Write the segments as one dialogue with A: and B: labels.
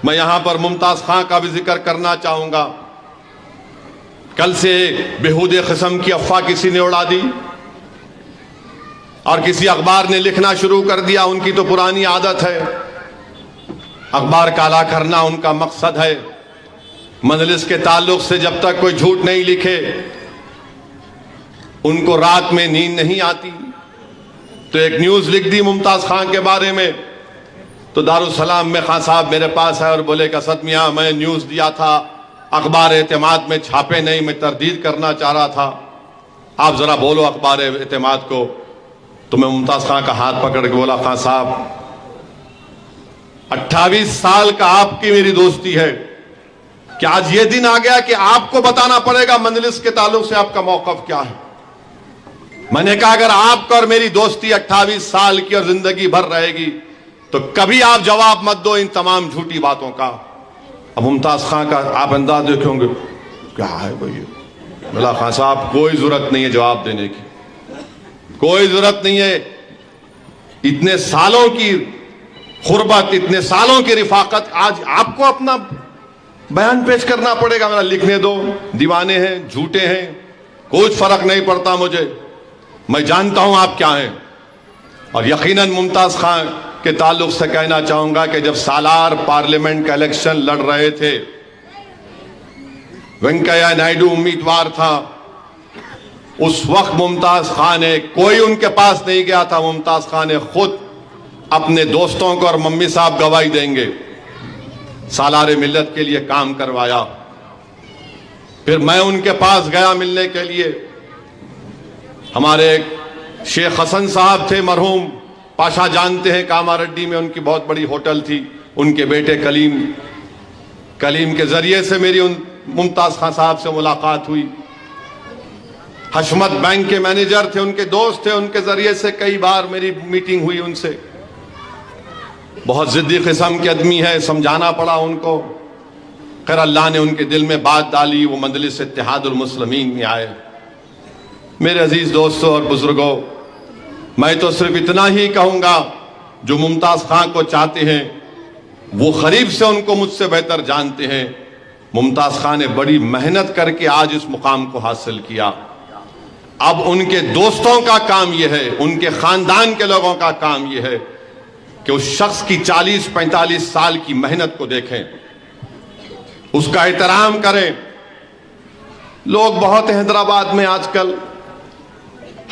A: میں یہاں پر ممتاز خان کا بھی ذکر کرنا چاہوں گا. کل سے بےہودے قسم کی افواہ کسی نے اڑا دی اور کسی اخبار نے لکھنا شروع کر دیا. ان کی تو پرانی عادت ہے, اخبار کالا کرنا ان کا مقصد ہے. مجلس کے تعلق سے جب تک کوئی جھوٹ نہیں لکھے ان کو رات میں نیند نہیں آتی. تو ایک نیوز لکھ دی ممتاز خان کے بارے میں, تو دارالسلام میں خان صاحب میرے پاس آئے اور بولے کہ اسد میاں میں نیوز دیا تھا, اخبار اعتماد میں چھاپے نہیں, میں تردید کرنا چاہ رہا تھا, آپ ذرا بولو اخبار اعتماد کو. تو میں ممتاز خان کا ہاتھ پکڑ کے بولا, خان صاحب 28 سال کا آپ کی میری دوستی ہے, کہ آج یہ دن آ گیا کہ آپ کو بتانا پڑے گا مجلس کے تعلق سے آپ کا موقف کیا ہے. میں نے کہا اگر آپ کا اور میری دوستی 28 سال کی اور زندگی بھر رہے گی تو کبھی آپ جواب مت دو ان تمام جھوٹی باتوں کا. اب ممتاز خان کا آپ انداز دیکھیں گے کیا ہے بھائی. بولا خان صاحب کوئی ضرورت نہیں ہے جواب دینے کی, کوئی ضرورت نہیں ہے. اتنے سالوں کی قربت, اتنے سالوں کی رفاقت, آج آپ کو اپنا بیان پیش کرنا پڑے گا. میرا لکھنے دو, دیوانے ہیں, جھوٹے ہیں, کچھ فرق نہیں پڑتا مجھے, میں جانتا ہوں آپ کیا ہیں. اور یقیناً ممتاز خان کے تعلق سے کہنا چاہوں گا کہ جب سالار پارلیمنٹ کا الیکشن لڑ رہے تھے, وینکیا نائیڈو امیدوار تھا, اس وقت ممتاز خان نے, کوئی ان کے پاس نہیں گیا تھا, ممتاز خان نے خود اپنے دوستوں کو, اور ممی صاحب گواہی دیں گے, سالار ملت کے لیے کام کروایا. پھر میں ان کے پاس گیا ملنے کے لیے. ہمارے شیخ حسن صاحب تھے مرحوم, پاشا جانتے ہیں, کاماریڈی میں ان کی بہت بڑی ہوٹل تھی. ان کے بیٹے کلیم کے ذریعے سے میری ان ممتاز خان صاحب سے ملاقات ہوئی. حشمت بینک کے مینیجر تھے, ان کے دوست تھے, ان کے ذریعے سے کئی بار میری میٹنگ ہوئی ان سے. بہت ضدی قسم کے آدمی ہے, سمجھانا پڑا ان کو. خیر اللہ نے ان کے دل میں بات ڈالی, وہ مجلس اتحاد المسلمین میں آئے. میرے عزیز دوستوں اور بزرگوں, میں تو صرف اتنا ہی کہوں گا, جو ممتاز خان کو چاہتے ہیں وہ قریب سے ان کو مجھ سے بہتر جانتے ہیں. ممتاز خان نے بڑی محنت کر کے آج اس مقام کو حاصل کیا. اب ان کے دوستوں کا کام یہ ہے, ان کے خاندان کے لوگوں کا کام یہ ہے کہ اس شخص کی 40-45 سال کی محنت کو دیکھیں, اس کا احترام کریں. لوگ بہت ہیں حیدرآباد میں آج کل,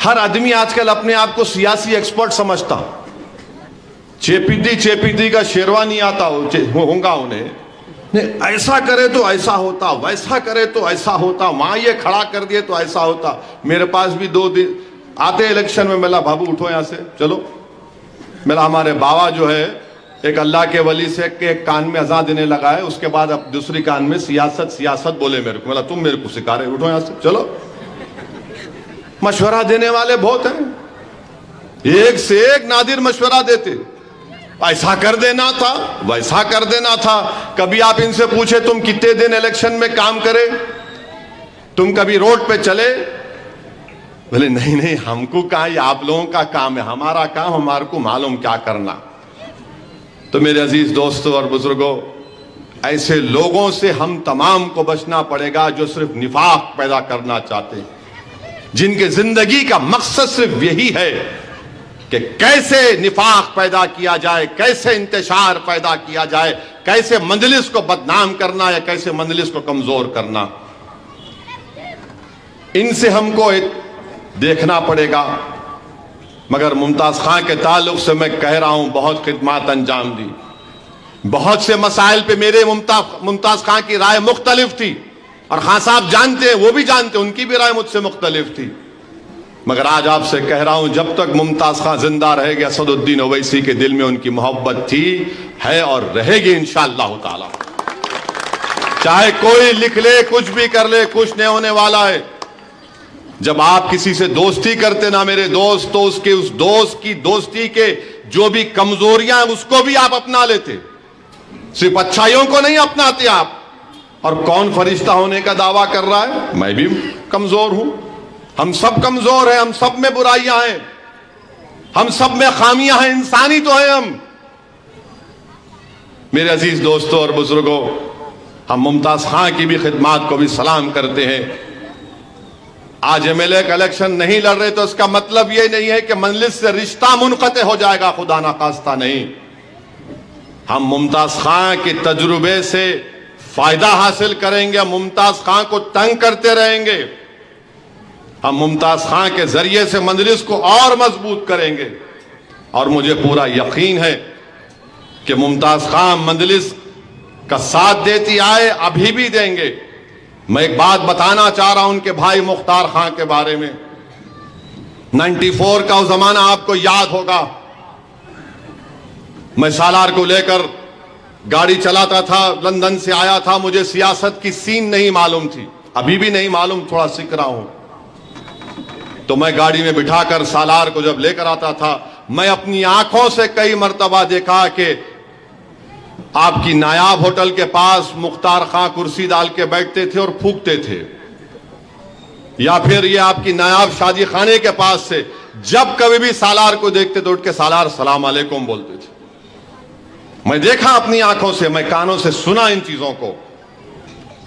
A: ہر آدمی آج کل اپنے آپ کو سیاسی ایکسپرٹ سمجھتا. چیپیدی کا شیروانی آتا ہوں گا انہیں, ایسا کرے تو ایسا ہوتا, ویسا کرے تو ایسا ہوتا, وہاں یہ کھڑا کر دیے تو ایسا ہوتا. میرے پاس بھی 2 دن آتے الیکشن میں, ملا بابو اٹھو یہاں سے چلو. میرا ہمارے بابا جو ہے ایک اللہ کے ولی سے ایک کان میں اذان دینے لگا ہے, اس کے بعد اب دوسری کان میں سیاست بولے میرے کو. ملا تم میرے کو سکھا رہے, اٹھو یہاں سے چلو. مشورہ دینے والے بہت ہیں, ایک سے ایک نادر مشورہ دیتے. ایسا کر دینا تھا, ویسا کر دینا تھا. کبھی آپ ان سے پوچھے تم کتنے دن الیکشن میں کام کرے, تم کبھی روڈ پہ چلے؟ بولے نہیں ہم کو کہاں, یہ آپ لوگوں کا کام ہے, ہمارا کام ہمارے کو معلوم کیا کرنا. تو میرے عزیز دوستوں اور بزرگوں, ایسے لوگوں سے ہم تمام کو بچنا پڑے گا جو صرف نفاق پیدا کرنا چاہتے ہیں, جن کے زندگی کا مقصد صرف یہی ہے کہ کیسے نفاق پیدا کیا جائے, کیسے انتشار پیدا کیا جائے, کیسے مجلس کو بدنام کرنا یا کیسے مجلس کو کمزور کرنا. ان سے ہم کو دیکھنا پڑے گا. مگر ممتاز خان کے تعلق سے میں کہہ رہا ہوں, بہت خدمات انجام دی. بہت سے مسائل پہ میرے ممتاز خان کی رائے مختلف تھی, اور خان صاحب جانتے ہیں, وہ بھی جانتے ہیں, ان کی بھی رائے مجھ سے مختلف تھی. مگر آج آپ سے کہہ رہا ہوں, جب تک ممتاز خان زندہ رہے گے, اسد الدین اویسی کے دل میں ان کی محبت تھی, ہے اور رہے گی انشاءاللہ تعالی. چاہے کوئی لکھ لے, کچھ بھی کر لے, کچھ نہیں ہونے والا ہے. جب آپ کسی سے دوستی کرتے نا میرے دوست, تو اس دوست کی دوستی کے جو بھی کمزوریاں ہیں اس کو بھی آپ اپنا لیتے, صرف اچھائیوں کو نہیں اپناتے آپ. اور کون فرشتہ ہونے کا دعویٰ کر رہا ہے؟ میں بھی کمزور ہوں, ہم سب کمزور ہیں, ہم سب میں برائیاں ہیں, ہم سب میں خامیاں ہیں, انسانی تو ہیں ہم. میرے عزیز دوستوں اور بزرگوں، ہم ممتاز خان کی بھی خدمات کو بھی سلام کرتے ہیں۔ آج ایم ایل اے کا الیکشن نہیں لڑ رہے تو اس کا مطلب یہ نہیں ہے کہ مجلس سے رشتہ منقطع ہو جائے گا، خدا نخواستہ نہیں۔ ہم ممتاز خان کے تجربے سے فائدہ حاصل کریں گے، ممتاز خان کو تنگ کرتے رہیں گے، ہم ممتاز خان کے ذریعے سے مجلس کو اور مضبوط کریں گے، اور مجھے پورا یقین ہے کہ ممتاز خان مجلس کا ساتھ دیتی آئے، ابھی بھی دیں گے۔ میں ایک بات بتانا چاہ رہا ہوں ان کے بھائی مختار خان کے بارے میں۔ 94 کا وہ زمانہ آپ کو یاد ہوگا، میں سالار کو لے کر گاڑی چلاتا تھا، لندن سے آیا تھا، مجھے سیاست کی سین نہیں معلوم تھی، ابھی بھی نہیں معلوم، تھوڑا سیکھ رہا ہوں۔ تو میں گاڑی میں بٹھا کر سالار کو جب لے کر آتا تھا، میں اپنی آنکھوں سے کئی مرتبہ دیکھا کہ آپ کی نایاب ہوٹل کے پاس مختار خان کرسی ڈال کے بیٹھتے تھے اور پھونکتے تھے، یا پھر یہ آپ کی نایاب شادی خانے کے پاس سے جب کبھی بھی سالار کو دیکھتے تو اٹھ کے سالار سلام علیکم بولتے تھے۔ میں دیکھا اپنی آنکھوں سے، میں کانوں سے سنا ان چیزوں کو۔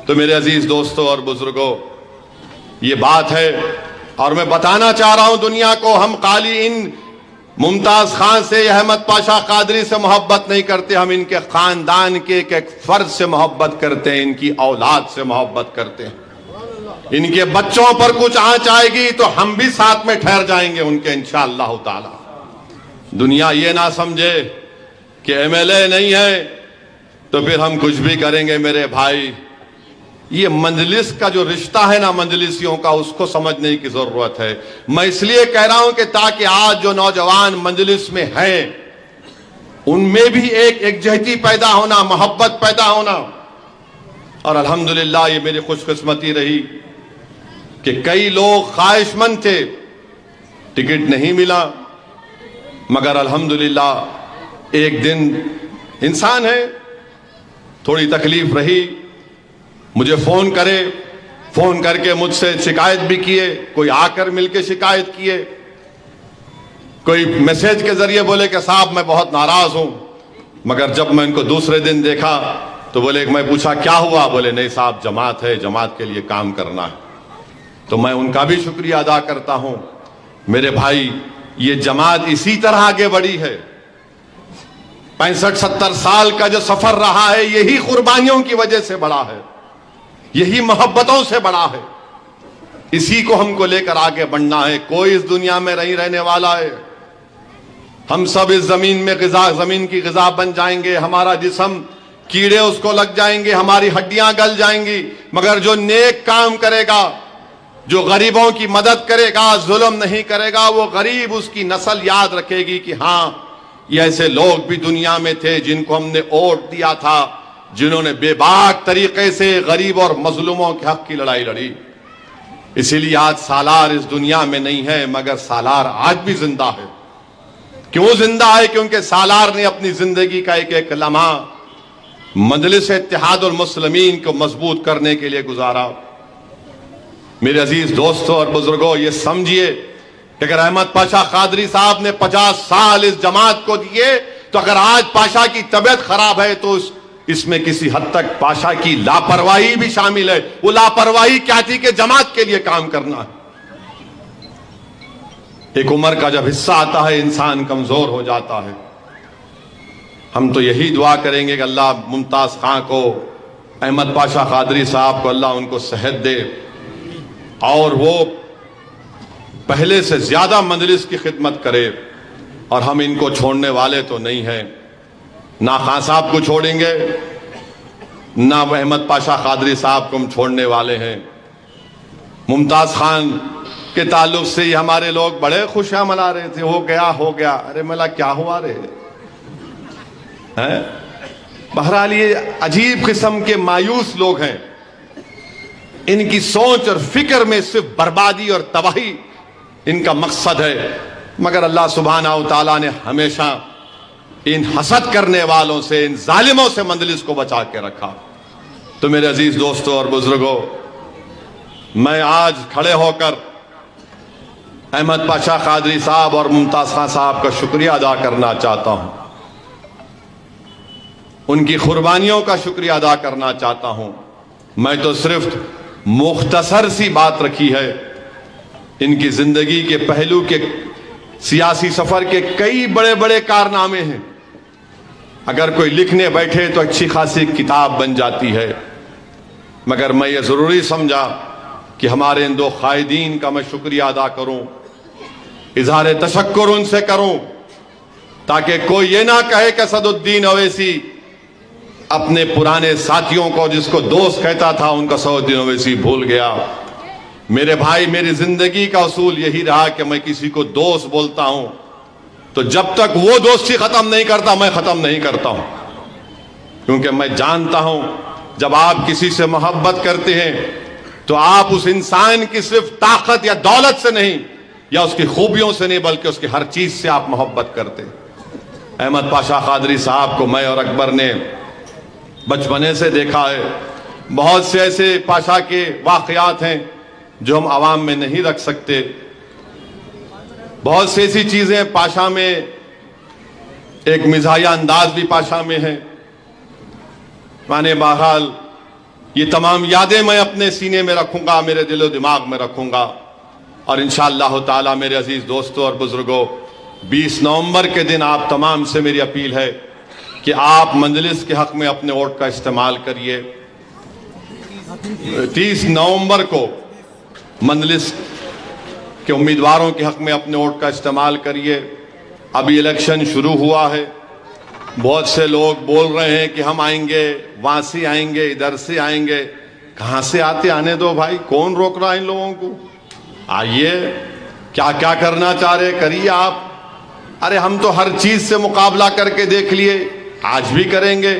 A: تو میرے عزیز دوستوں اور بزرگوں، یہ بات ہے، اور میں بتانا چاہ رہا ہوں دنیا کو، ہم خالی ان ممتاز خان سے، احمد پاشا قادری سے محبت نہیں کرتے، ہم ان کے خاندان کے ایک فرد سے محبت کرتے ہیں، ان کی اولاد سے محبت کرتے ہیں۔ ان کے بچوں پر کچھ آنچ آئے گی تو ہم بھی ساتھ میں ٹھہر جائیں گے ان کے انشاءاللہ تعالی۔ دنیا یہ نہ سمجھے کہ ایم ایل اے نہیں ہے تو پھر ہم کچھ بھی کریں گے۔ میرے بھائی، یہ مجلس کا جو رشتہ ہے نا مجلسیوں کا، اس کو سمجھنے کی ضرورت ہے۔ میں اس لیے کہہ رہا ہوں کہ تاکہ آج جو نوجوان مجلس میں ہیں ان میں بھی ایک یکجہتی پیدا ہونا، محبت پیدا ہونا۔ اور الحمدللہ یہ میری خوش قسمتی رہی کہ کئی لوگ خواہش مند تھے، ٹکٹ نہیں ملا، مگر الحمدللہ ایک دن انسان ہے، تھوڑی تکلیف رہی، مجھے فون کرے، فون کر کے مجھ سے شکایت بھی کیے، کوئی آ کر مل کے شکایت کیے، کوئی میسیج کے ذریعے بولے کہ صاحب میں بہت ناراض ہوں۔ مگر جب میں ان کو دوسرے دن دیکھا تو بولے، میں پوچھا کیا ہوا؟ بولے نہیں صاحب، جماعت ہے، جماعت کے لیے کام کرنا ہے۔ تو میں ان کا بھی شکریہ ادا کرتا ہوں۔ میرے بھائی، یہ جماعت اسی طرح آگے بڑھی ہے۔ 65-70 سال کا جو سفر رہا ہے، یہی قربانیوں کی وجہ سے بڑا ہے، یہی محبتوں سے بڑا ہے۔ اسی کو ہم کو لے کر آگے بڑھنا ہے۔ کوئی اس دنیا میں نہیں رہنے والا ہے، ہم سب اس زمین میں زمین کی غذا بن جائیں گے، ہمارا جسم کیڑے اس کو لگ جائیں گے، ہماری ہڈیاں گل جائیں گی، مگر جو نیک کام کرے گا، جو غریبوں کی مدد کرے گا، ظلم نہیں کرے گا، وہ غریب، اس کی نسل یاد رکھے گی کہ ہاں یہ ایسے لوگ بھی دنیا میں تھے جن کو ہم نے ووٹ دیا تھا، جنہوں نے بے باک طریقے سے غریب اور مظلوموں کے حق کی لڑائی لڑی۔ اسی لیے آج سالار اس دنیا میں نہیں ہے، مگر سالار آج بھی زندہ ہے۔ کیوں زندہ ہے؟ کیونکہ سالار نے اپنی زندگی کا ایک ایک لمحہ مجلس اتحاد المسلمین کو مضبوط کرنے کے لیے گزارا۔ میرے عزیز دوستوں اور بزرگوں، یہ سمجھیے کہ اگر احمد پاشا قادری صاحب نے 50 سال اس جماعت کو دیے، تو اگر آج پاشا کی طبیعت خراب ہے تو اس میں کسی حد تک پاشا کی لاپرواہی بھی شامل ہے۔ وہ لاپرواہی کیا تھی کہ جماعت کے لیے کام کرنا ہے۔ ایک عمر کا جب حصہ آتا ہے انسان کمزور ہو جاتا ہے۔ ہم تو یہی دعا کریں گے کہ اللہ ممتاز خان کو، احمد پاشا قادری صاحب کو، اللہ ان کو صحت دے اور وہ پہلے سے زیادہ مجلس کی خدمت کرے۔ اور ہم ان کو چھوڑنے والے تو نہیں ہیں، نہ خان صاحب کو چھوڑیں گے، نہ احمد پاشا قادری صاحب کو ہم چھوڑنے والے ہیں۔ ممتاز خان کے تعلق سے یہ ہمارے لوگ بڑے خوشیاں منا رہے تھے، ہو گیا۔ ارے ملا کیا ہوا رہے؟ بہرحال یہ عجیب قسم کے مایوس لوگ ہیں، ان کی سوچ اور فکر میں صرف بربادی اور تباہی ان کا مقصد ہے۔ مگر اللہ سبحانہ و تعالیٰ نے ہمیشہ ان حسد کرنے والوں سے، ان ظالموں سے مجلس کو بچا کے رکھا۔ تو میرے عزیز دوستوں اور بزرگوں، میں آج کھڑے ہو کر احمد پاشا قادری صاحب اور ممتاز خان صاحب کا شکریہ ادا کرنا چاہتا ہوں۔ ان کی قربانیوں کا شکریہ ادا کرنا چاہتا ہوں. میں تو صرف مختصر سی بات رکھی ہے. ان کی زندگی کے پہلو کے سیاسی سفر کے کئی بڑے بڑے کارنامے ہیں. اگر کوئی لکھنے بیٹھے تو اچھی خاصی کتاب بن جاتی ہے، مگر میں یہ ضروری سمجھا کہ ہمارے ان دو قائدین کا میں شکریہ ادا کروں، اظہار تشکر ان سے کروں، تاکہ کوئی یہ نہ کہے کہ اسد الدین اویسی اپنے پرانے ساتھیوں کو جس کو دوست کہتا تھا ان کا اسد الدین اویسی بھول گیا. میرے بھائی، میری زندگی کا اصول یہی رہا کہ میں کسی کو دوست بولتا ہوں تو جب تک وہ دوستی ختم نہیں کرتا میں ختم نہیں کرتا ہوں، کیونکہ میں جانتا ہوں جب آپ کسی سے محبت کرتے ہیں تو آپ اس انسان کی صرف طاقت یا دولت سے نہیں یا اس کی خوبیوں سے نہیں بلکہ اس کی ہر چیز سے آپ محبت کرتے. احمد پاشا قادری صاحب کو میں اور اکبر نے بچپنے سے دیکھا ہے. بہت سے ایسے پاشا کے واقعات ہیں جو ہم عوام میں نہیں رکھ سکتے. بہت سی ایسی چیزیں پاشا میں، ایک مزاحیہ انداز بھی پاشا میں ہے. بہرحال یہ تمام یادیں میں اپنے سینے میں رکھوں گا، میرے دل و دماغ میں رکھوں گا. اور انشاءاللہ تعالی میرے عزیز دوستوں اور بزرگوں، 20 نومبر کے دن آپ تمام سے میری اپیل ہے کہ آپ مجلس کے حق میں اپنے ووٹ کا استعمال کریے. 30 نومبر کو مجلس کے امیدواروں کے حق میں اپنے ووٹ کا استعمال کریے. ابھی الیکشن شروع ہوا ہے. بہت سے لوگ بول رہے ہیں کہ ہم آئیں گے، وہاں سے آئیں گے، ادھر سے آئیں گے. کہاں سے آتے آنے دو بھائی، کون روک رہا ہے ان لوگوں کو؟ آئیے، کیا کیا کرنا چاہ رہے کریے آپ. ارے ہم تو ہر چیز سے مقابلہ کر کے دیکھ لیے، آج بھی کریں گے.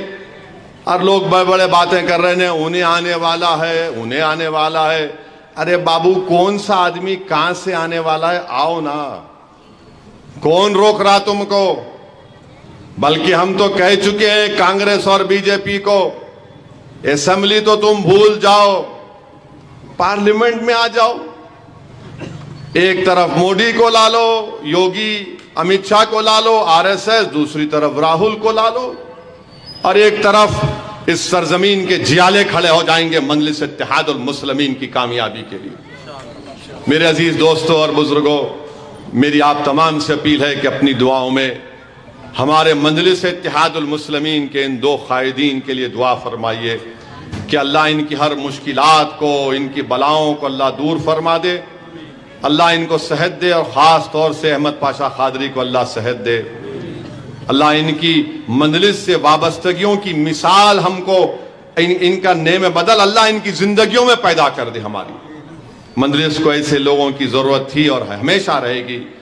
A: اور لوگ بڑے بڑے باتیں کر رہے ہیں، انہیں آنے والا ہے، انہیں آنے والا ہے. ارے بابو، کون سا آدمی کہاں سے آنے والا ہے؟ آؤ نا، کون روک رہا تم کو؟ بلکہ ہم تو کہہ چکے ہیں کانگریس اور بی جے پی کو، اسمبلی تو تم بھول جاؤ، پارلیمنٹ میں آ جاؤ. ایک طرف مودی کو لا لو، یوگی امت شاہ کو لا لو، آر ایس ایس، دوسری طرف راہل کو لا لو، اور ایک طرف اس سرزمین کے جیالے کھڑے ہو جائیں گے مجلس اتحاد المسلمین کی کامیابی کے لیے. میرے عزیز دوستوں اور بزرگوں، میری آپ تمام سے اپیل ہے کہ اپنی دعاؤں میں ہمارے مجلس اتحاد المسلمین کے ان دو قائدین کے لیے دعا فرمائیے کہ اللہ ان کی ہر مشکلات کو، ان کی بلاؤں کو اللہ دور فرما دے. اللہ ان کو صحت دے، اور خاص طور سے احمد پاشا قادری کو اللہ صحت دے. اللہ ان کی مجلس سے وابستگیوں کی مثال ہم کو، ان کا نعم بدل اللہ ان کی زندگیوں میں پیدا کر دے. ہماری مجلس کو ایسے لوگوں کی ضرورت تھی اور ہمیشہ رہے گی.